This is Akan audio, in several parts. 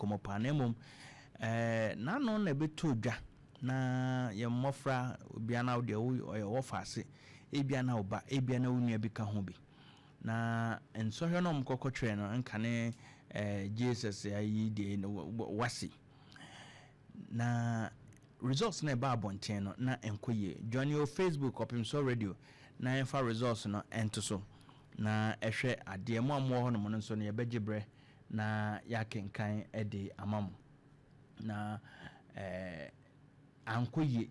nkomo pa na mom na no na beto dwa na ye mmofra bia na de wo faase ebia na oba ebia na wonua bi ka ho bi na ensohwe no mkokotwe no nkane Jesus ayi de WASSCE na results na ba bonten no na enkoye join your Facebook Opemsuo radio na enfa results no ento so na ehwe ade mu amwo ho no nso no ye begibre na yakenkan ede amamu na ankoye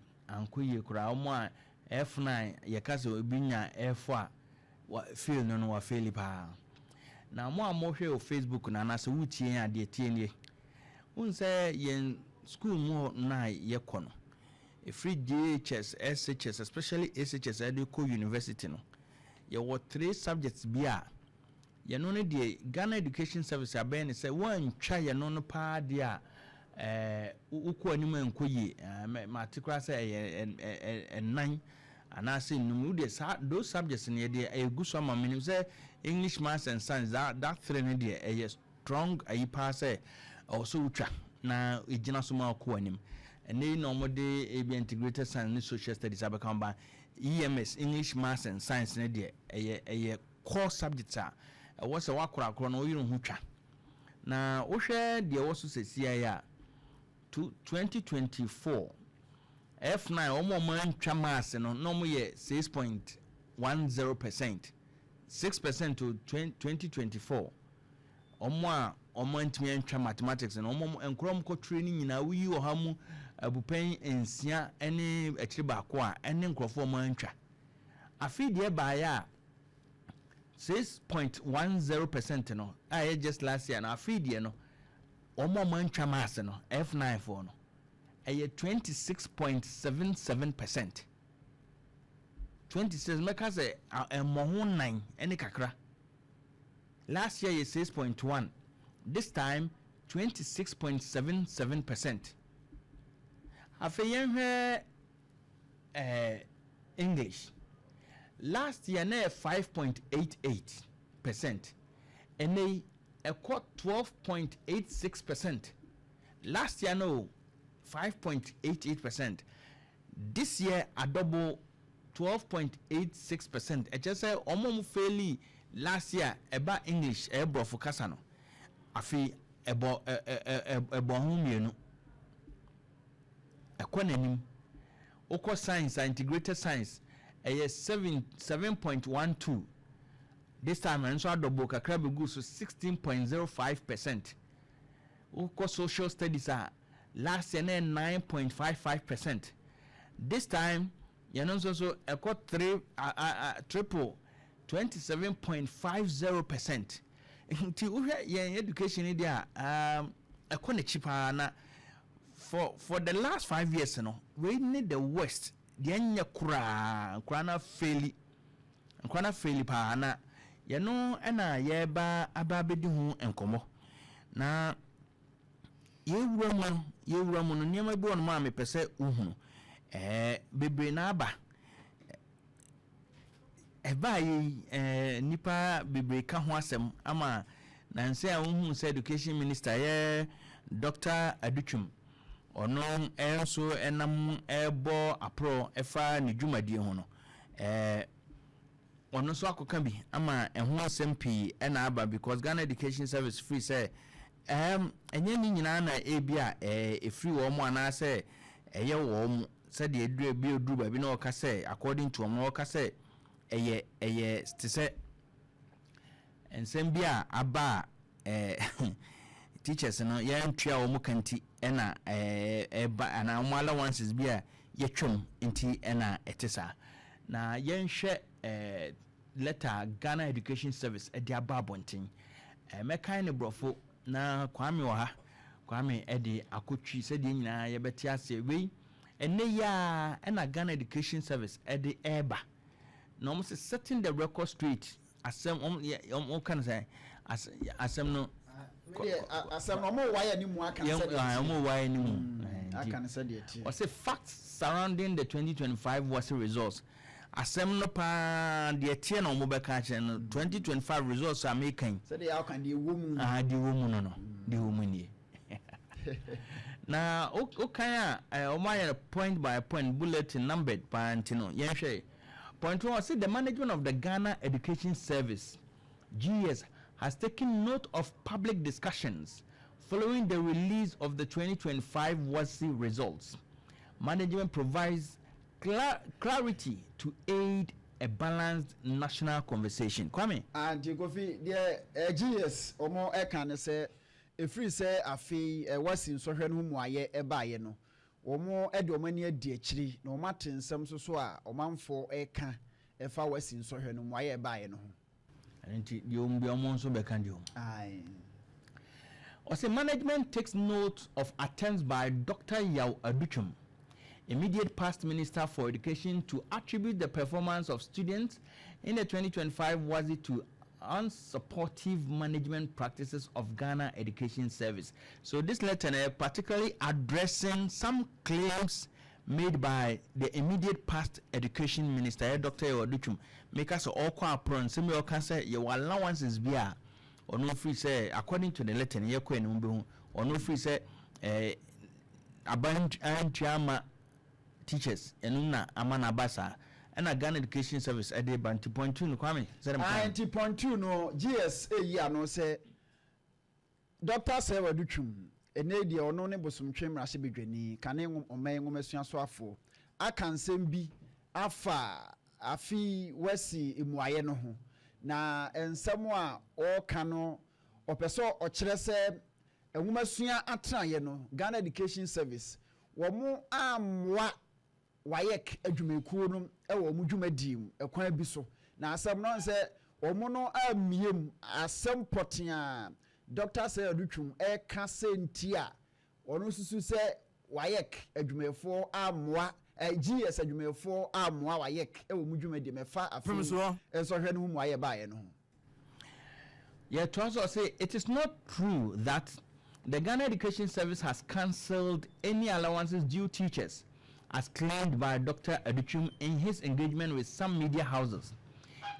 kura omo a F9 yekase obinya F4 wa feel no wa feel pa na mo amhwe o Facebook na na se wutie ade tie nie unse yen school mo na yekono e free JHS SHS especially SHS Educo University no ye were 3 subjects bia ye no ne de Ghana Education Service aben say wan twa ye no pa de a uko anim enkoyi particular say nine and I say no those subjects in the egu so ma mean say English, maths and science that three ne de a strong a pass also twa na ejina so ma ko anim and they no more de be integrated science and social studies abekam ba EMS English, maths and science ne de a core subjects a was a wakora no yiru hu twa na wo hwe de wo so sesia ya 2024 F9 omo man twa mass no mo ye 6.10%, 6% to 2024 omo ntimi antwa mathematics no omo enkrom ko training nyina wi o ha mu abupen ensia ene akiri ba ko a ene nkrofo omo antwa afi de ba ya 6.10% no I just last year na afi de no omo mantwa mass no F9 for no 26.77%. 26 make say mo 9 any kakra. Last year is 6.1. This time 26.77%. Afayen English. Last year na 5.88%. And they caught 12.86%. Last year no 5.88%. This year a double 12.86%. I just say almost fairly last year about English ebro for kasano. Afi ebo humienu. Ekonenim. Oko science integrated science 7.12. This time and so double kakra be go so 16.05%. Oko social studies are last year 9.55%. This time you know so got triple 27.50%. Nti uhwe yen education in there ekone cheaper na for the last 5 years no we need the West the enya kura na fairly pa na ye no na ye ba ababedi hu enkomo na yewura mu no niam bi won ma me pese uhunu bebre na aba nipa bebre ka ho asem ama na nse a uhunu se education minister ye Dr. Aduchum ono enso enam ebo apro efa ne dwumadie ho no ono so akoka bi ama eho asem pi na aba because Ghana Education Service free say enye ni nyina na ebia free wo mo ana say eye wo mo say de edure bi oduru ba bi na oka say according to omo oka say eye say ensem bia aba teachers no ya ntwa wo mo kanti na eba ana mo allowances bia ye twom nti na etesa na ye nhwe letter Ghana Education Service e dia ba bonten mekan ne brofo na kwame wa ha kwame ede akotwi se de nyina ye beti ase we ene ya na Ghana Education Service ede eba no mo setting the record straight asem kan say asem no asem no mo wire ni mu aka say mo wire ni mu aka say de ti o say facts surrounding the 2025 WASSCE results asem no pa de tie no mo be ka che no 2025 results are making say they how can dey wo mu dey wo mu no dey wo mu ni na okay a point by point bulletin numbered pantino yenhwe point 1 say the management of the Ghana Education Service GS has taken note of public discussions following the release of the 2025 WASSCE results. Management provides clarity to aid a balanced national conversation. Kwame. And Kofi, the GS omo can say if we say afi WASSCE so hwe no mu aye ebaye no. Omo e de omani adi akiri na omaten nsem so a omanfo eka efa WASSCE so hwe no mu aye ebaye no. Anti di ombi omo nso be kan di om. Aye. Also, management takes note of attempts by Dr. Yao Aduchum, immediate past Minister for Education, to attribute the performance of students in the 2025 WASSCE to unsupportive management practices of Ghana Education Service. So this letter particularly addressing some claims made by the immediate past Education Minister, Dr. Yao Aduchum, make us all quite semi or cancer your allowances be or no free say according to the letter ye ko enum be or no free say abandoned teachers enum na amana basa and a Ghana Education Service at the 90.2 no Kwame 90.2 no GS year no say Dr. Sewa Duchum ene dia ono ne bosomtwe mrase bedwani kane oman ngomesua so afo aka nsem bi afa afi WASSCE emuaye no ho na ensemo a oka no opeso okire se enwumasua atraye no Ghana Education Service wo mu amwa wayek adwumekuo no e wo mu dwumadim ekwan bi so na asem no se wo mu no amiem asem potia Dr. Sayadutwum e ka senti a ono susu se wayek adwumefo amwa GS adwumefo amwa wayek e wo mu dwumadim e fa Opemsuo enso hwe no mu aye baaye no. Yeah, to also say it is not true that the Ghana Education Service has cancelled any allowances due teachers, as claimed by Dr. Aduchum in his engagement with some media houses.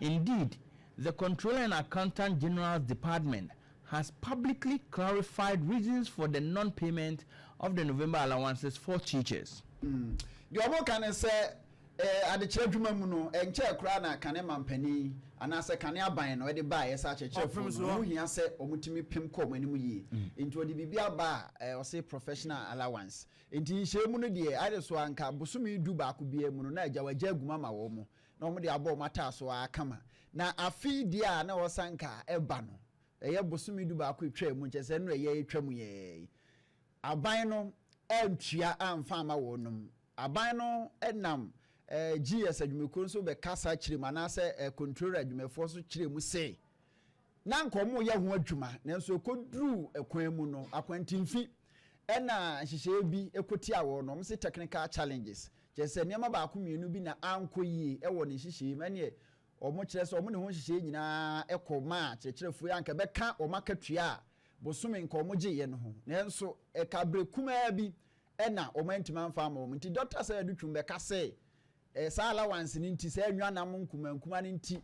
Indeed, the Controller and Accountant General's Department has publicly clarified reasons for the non-payment of the November allowances for teachers. The omo kan say adekere dwuma mu no enche kura na kane mampani anase kane aban no de ba yesa chekere fu no hia se omutimi pem ko manimu yi enti odi bibia ba o say professional allowance enti hye mu no de ade so anka bosumi du ba ko bia mu no na agya wagya aguma ma wo mu na omo de abo mata so akama na afi dia na wosanka eba no eye bosumi du ba ko twa mu nche se no eye twa mu ye aban no entua amfa ma wo num aban no enam GS adwumeko so be kasa kire manase controller adwumefo so kire mu sei na nkomo ye ho adwuma nanso koduru ekwan mu no akwantimfi ena hihye bi ekoti awo no mse technical challenges jese niam ba ko mienu bi na ankoyi ewo ne hihye mane omo kire so omo ne ho hihye nyina ekoma kirekirefo yanka beka omakatua bosome nkomo gye no ho nanso ekabrekuma bi ena omantima mfa ma omo nti Dr. Sayadutwum be kase sa allowance ni nti sa nwanam nkuma ni nti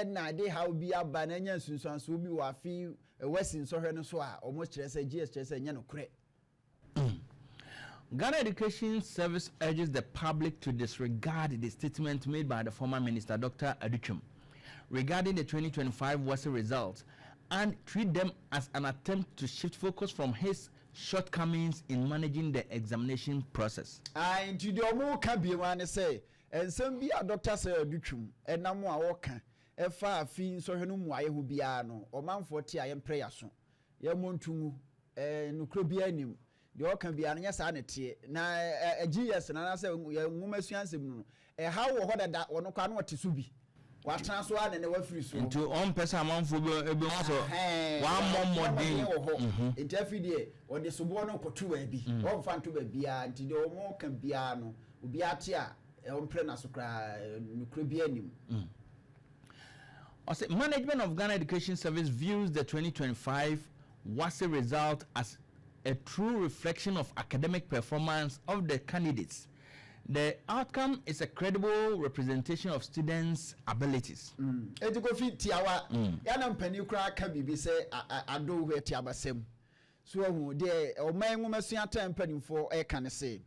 na de how bi aba na nya sunsuanso bi wa fi WASSCE so hwe no so a omo kire se GS kire se nya no kure. Ghana Education Service urges the public to disregard the statement made by the former minister Dr. Aduchum regarding the 2025 WASSCE results and treat them as an attempt to shift focus from his shortcomings in managing the examination process. Into the omo ka bi wan say ensem bi a Dr. Sayadutwum enam a woka efa afi so hwe no mu aye hu bia no omanfo ti aye prayer so ye montumu nukro bia anim de woka bia no nya sa ne tie na GS na say nwumasuansem no ha wo hodada wono kwa no wote so bi watran so ane ne wafiri so into on person amanfo be ho so one more day into afidie o de sobo no kotu wa bi o mfa nto ba bia nti de o mo kan bia no obi ate a o mpre na so kra nukro bia anim. Also, management of Ghana Education Service views the 2025 WASSCE result as a true reflection of academic performance of the candidates. The outcome is a credible representation of students' abilities. Kofi tiawa yana mpani kura ka bibi se ado we tiabasem. so hu de o man nwoma sua tempanimfo e kan say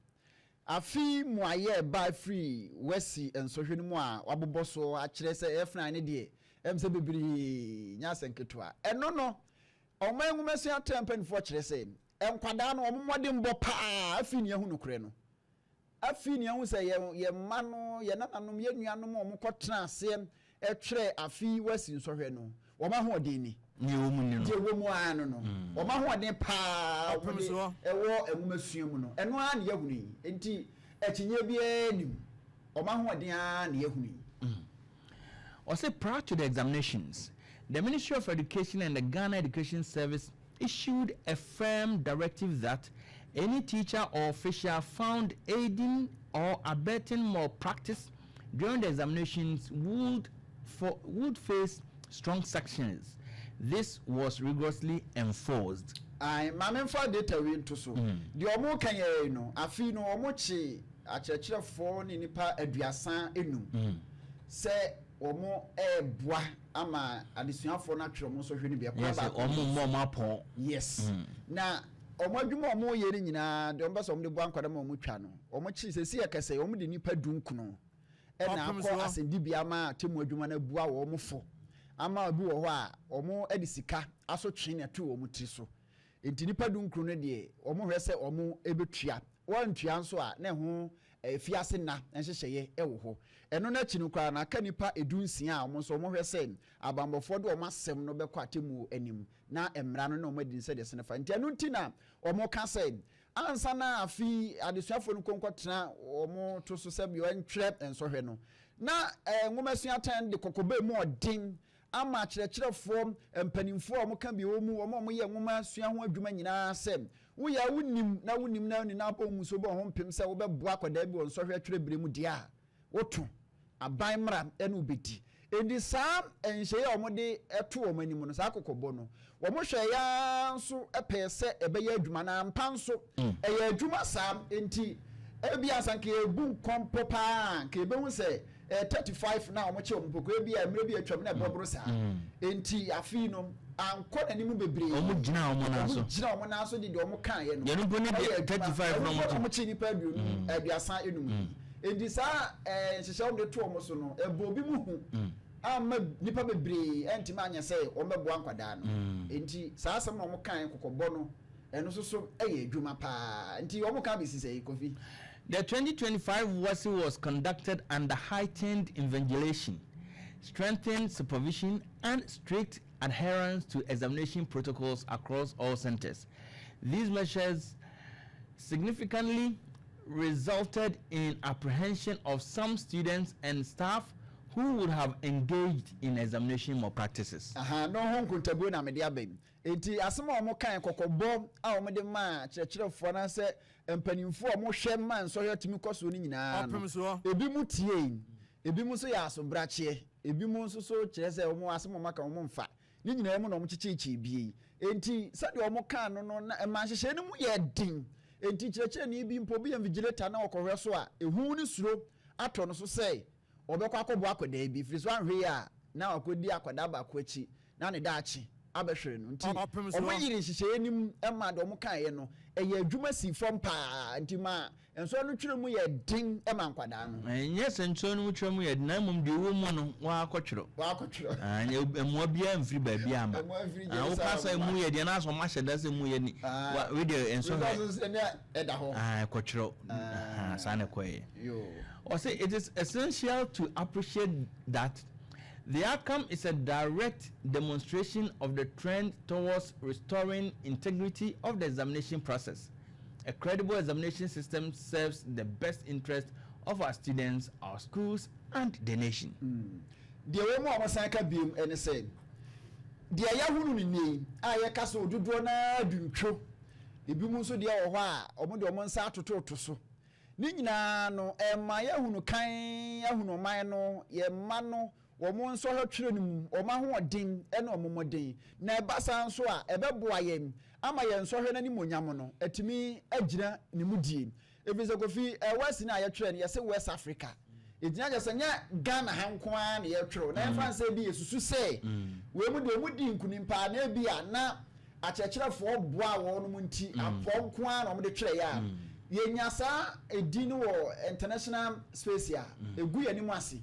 afi mu aye ba free WASSCE ensohwe no mu a wabobɔ so a kyerɛ sɛ F9 ne de em sɛ bebiri nya senketo a eno no o man nwoma sua tempanimfo kyerɛ sɛ enkwada no omomode mbɔ pa afi ne hu no kure no afi ne hu sɛ ye ma no ye nananom ye nuanom omkɔtena ase etwerɛ afi WASSCE ensohwe no woma ho odini ni womu ni no je womu anu no woma ho odin pa Opemsuo ewo enwumasua mu no eno a ne yahunu enti ekinye bia nim woma ho odin a ne yahunu Also, prior to the examinations, the Ministry of Education and the Ghana Education Service issued a firm directive that any teacher or official found aiding or abetting malpractice during the examinations would face strong sanctions. This was rigorously enforced. I mamemfa data we into so. The omo kan ye no, afi no omo chi akyerɛkyerɛfo ne nipa aduasa enum. Se omo boa ama adesuafo na twere omo so hwe ne bia Yes, omo apɔ. Yes. Na omo adwuma omo ye ni nyina de omo bɛ so omo de boa nkwada ma omo twa no. Omo chi sesi yɛkɛsɛ omo de nipa dunkuno. Ɛna akɔ asendi bia ma temu adwuma na bua wo omo fo. Ama obi wo ho a omo edi sika aso twe na to omo ti so. Enti nipa dunkru no de omo hwɛ sɛ omo ebetua. Won tua nso a na ho fiase na nhyehyeye ewo ho. Eno na chi no kwa na aka nipa edunsia a omo nso omo hwɛ sɛ abambɔfo de omo asɛm no bɛkɔ atemu anim na emra no na omo adi sɛ de se ne fa. Enti anu nti na omo ka sɛ ansa na afi adesuafo no konkɔtena omo to so sɛ bi ɔntwerɛ nsɔhwɛ no na nwomasuya tan de kokobe mu odin ama kyerɛkyerɛfo mpanimfo a ka bi omu omo yɛ nwomasuya ho adwuma nyinaa sɛ woya wonim na ni na bɔ mu so bɔ ho mpem sɛ wobɛboa kwada bi wɔ nsɔhwɛ twerɛ bire mu dia woto aban mra ɛne obedi endi saa enhye omo de ɛto omo anim no saa kokobɔ no omo hwɛ ya nso ɛpɛ sɛ ɛbɛyɛ adwuma na mpa nso ɛyɛ adwuma saa enti ebi asanke ebu kompo pa ke be hu sɛ 35 na omo che omo poko ebi emre bi atwam na bɔbro saa enti afi no ankɔ nanim bebre Omo gyina omo na so de omo kan ye no Yenu bo ne de 35 no omo che nipa aduasa enum enti saa hyehyɛ omo de to omo so no ebo bi mu hu ama nipa bebre enti ma anya sɛ omo bɛboa nkwada no enti saa asɛm na omo kan kokɔbɔ no ɛno so ɛyɛ adwuma pa enti omo kan bi sisɛ Kofi. The 2025 WASSCE was conducted under heightened invigilation, strengthened supervision, and strict adherence to examination protocols across all centers. These measures significantly resulted in apprehension of some students and staff who would have engaged in examination malpractices. No hon kuntabu na media ben. Enti asema omo kan kokobɔ a omo de ma kyerɛkyerɛfo na sɛ mpanimfo omo hwɛ man so hwɛ timi kɔso ni nyinaa no. Ebi mu tie, ebi mu so yɛ asobrakyɛ, ebi mu nso so kyerɛ sɛ omo asema maka omo mfa. Ni nyinaa mu na omo kyekyekyɛ bi. Enti sɛ de omo kan no na ma hyehyɛ no mu yɛ din. Enti kyerɛkyerɛ ni bi mpo bi invigilator na ɔkɔhwɛ so a ehu ni suro atɔ no so sɛ obekwa akobo akoda bi firi so anhwe ya na akodi akoda ba akwachi na ne daachi abehwere no nti omo yiri hyehyɛ nim ema de omo kan ye no ɛyɛ adwuma si fam pa nti ma enso no twere mu yɛ din ema nkwada no yes enso no twere mu yɛ na mum de wo mu no wa akɔtwero emu bia mfiri ba bia ama wo pasa mu yɛ de na so ma hyɛ da sɛ mu yɛ ni we de enso ɛda ho akɔtwero sa ne kɔɛ or say it is essential to appreciate that the outcome is a direct demonstration of the trend towards restoring integrity of the examination process. A credible examination system serves the best interest of our students, our schools, and the nation. The woman was like a beam and said, "The Yahoo name, I castle do na duntro. The Bimuso dear or Modo to so. Nina no my Yahoo kind Yahoo mino, ye mano. Omo nso ho twere num o ma ho odin e na omo modin na basa nso a ebeboa yem ama ye nso hwe na ni monyam no atimi agyina ne mudie ebize Kofi WASSCE na ye twere ye se West Africa egyina je se nya Ghana hankoa na ye twere na fan se bi yesusu se we mu de mudi nkunimpa na bi a na akyerɛkyerɛfoɔ boa wɔn mu nti apɔ nko ara na wɔn de twerɛ ya yɛnya saa edi no wɔ international space a egu yɛn anim ase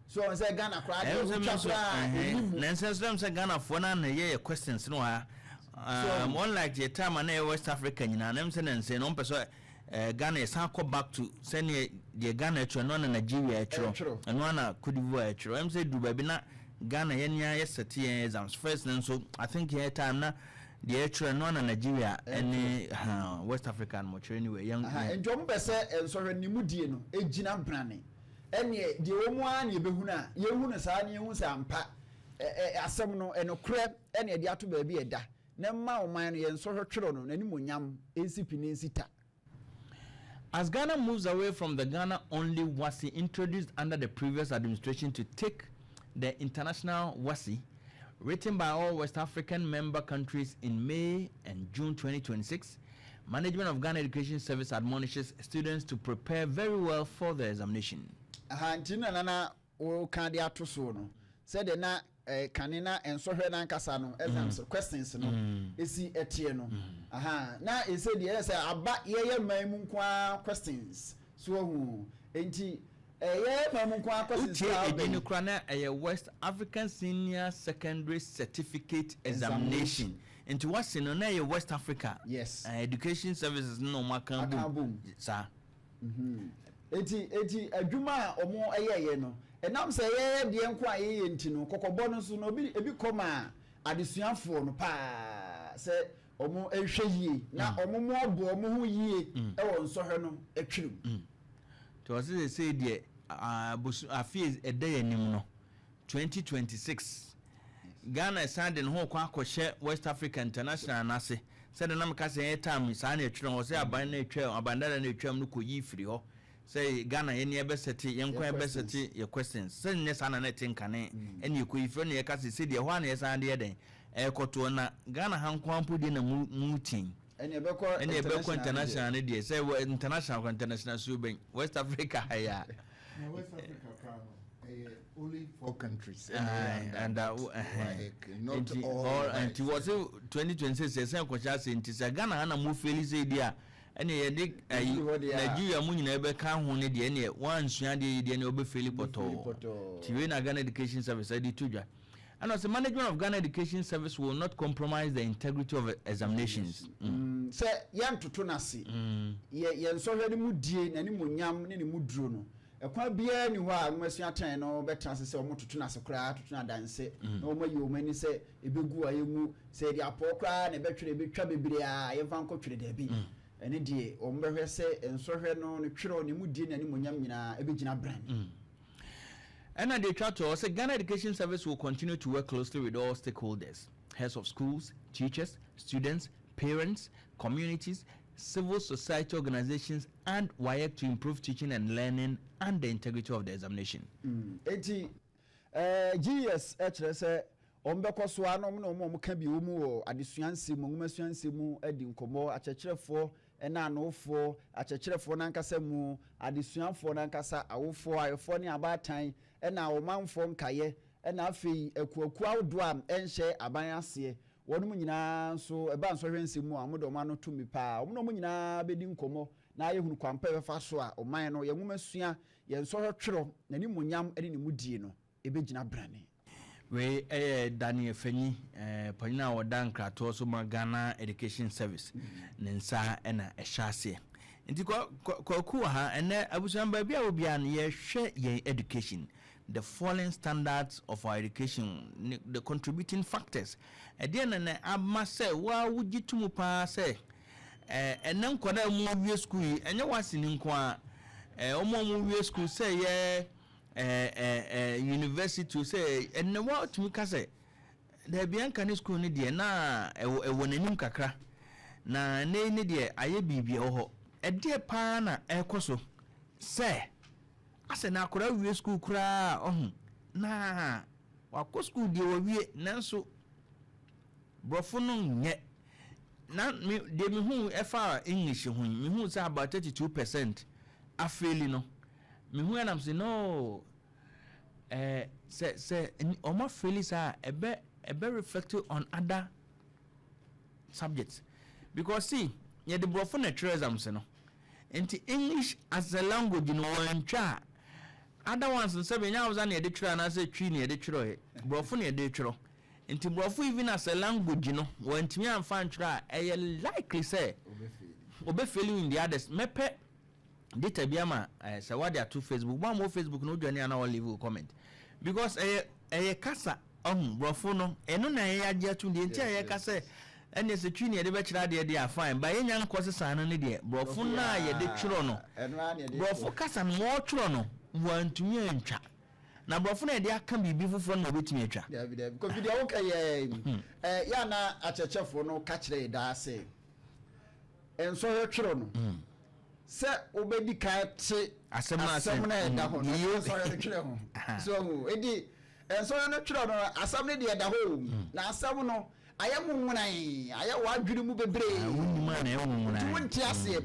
so on say Ghana koraa de otwa koraa na nsɛnsɛm sɛ Ghana foɔ na yɛ questions no ha unlike the time na West Africa nyina na msɛ na nsɛ no mpɛ so Ghana is go back to send the Ghana etro no na Nigeria etro no na Cote d'Ivoire etro em say du baabi na Ghana yenya yeseti exams first and so I think here time na the etro no na Nigeria any West African much anyway young enjom pese ensohwe nimudie no ejina brane ene de omu an yebehu na yehu ne saa ne yehu sa ampa asem no enokre ene de ato baabi eda na ma oman no yensohwe twero no nanimonyam ensipi ne nsita. As Ghana moves away from the Ghana-only WASSCE introduced under the previous administration to take the international WASSCE, written by all West African member countries in May and June 2026, management of Ghana Education Service admonishes students to prepare very well for the examination. Ntina nana o kan de ato so no. Said na kanina ensohwe na nkasa no exams questions no esi etie no na ese de say aba ye mamu kwa questions so hu enti ye mamu kwa questions edini kra na West African Senior Secondary Certificate Examination enti WASSCE no na West Africa yes education services no makan boom sa enti adwuma omo ye no enam say ye de enko aye enti no kokobɔ no so no ebi koma adesuafo no pa say omo ehwe yie na omo mo abo omo ho yie e won sohwe no atwirim to was say de afie ede yanim no 2026 Ghana sanding ho kwa akɔhye West Africa International nase said na meka say time sa na atwirim ho say aban na atwam abandana na atwam no koyi firi ho say Ghana any ebeseti yenko ebeseti your questions say nyesa na net nkane ene ko ifro ne yeka say de ho na yesa de den ekoto na Ghana hanko ampo de na mutin ene ebeko international ne de say international so ben West Africa ya West Africa only 4 countries and not all and was 2026 say ko cha say ntisa Ghana na mo feli say dia ene ye de Nigeria mu nyina ebe ka ho ne de ene wansua de ne obefeli poto tiwe na Ghana Education Service edi tudwa and as the management of Ghana Education Service will not compromise the integrity of examinations say yan toto nase ye nsohwe ne mu die na ne monyam ne mu duro no ekwa bia ni ho a nwasua tan no betra se o mototo nase kra toto na danse na o mayi o mani se ebegu ayemu se de apɔ kra na betwere betwa bebre a ye fa nkotwere da bi ene die o mbehwe se ensohwe no ne twere ne mu die na ne monyam nyina ebegina brand and they try to say Ghana Education Service will continue to work closely with all stakeholders, heads of schools, teachers, students, parents, communities, civil society organizations, and WAEC to improve teaching and learning and the integrity of the examination. GS say ombeko so anom no mo ka bi omu wo adesuanse mu ngumasuanse mu adi nkomo akyerkyerefo ena anofo akyerkyerefo nankasa mu adesuanfo nankasa awofo ayefo ne abatan ena omanfo nkaye ena afei akuaku awdo am enhye aban ase wonum nyina so eba nsohwense mu amodo ma no tumi pa omno mu nyina bedi nkomo na ayehunu kwampa befa so a oman no yengumasua yensohwe twero na ni munyam ene ne mudie no ebegina brane we Daniel Fenyi panina wadan krato so ma Ghana Education Service nensa ena ehyaase nti kwa ha ene abusan ba bia obi an ye hwe ye education the falling standards of our education the contributing factors na abma se wa wugitum pa se ene nkoda mu wie school enye wase ni nko a omo wie school se ye university say and what to me say there be an can school ni de na ewo nanim kakra na ne de aye bibia ho e de pa na ekoso say ase na akora wie school kura ohun na wako school de wie nanso brofo no nye na me de me hu efa English hu me hu say about 32% afeli no me hu am say no say oma feelings are ebe reflected on other subjects because see yeah the brofo na tourism se no enti English as a language no wantwa other ones nse be nya na de twira na se twi na de twiro brofo na de twiro enti brofo even as a language no wantimi amfa ntwira e likely say obe failing in the others mepe data biama say what they are to Facebook one more Facebook no journey and I will leave a comment because kasa brofo no eno na ye agye to the enti kasa ene se twi ne de be kira de dey fine ba yenya nkose san no de brofo na ye de twiro no brofo kasa no twiro no wantumi antwa na brofo na de aka bibi foforo na obetumi atwa because video okay ya na achechefo no ka kire da ase enso ye twiro no se obedi ka te asem na da ho enso ye twiro ho so edi enso ye twiro no asem ne de da ho na asem no ayam munai aya wadwiri mu bebre wunima na yawunmuna wonti ase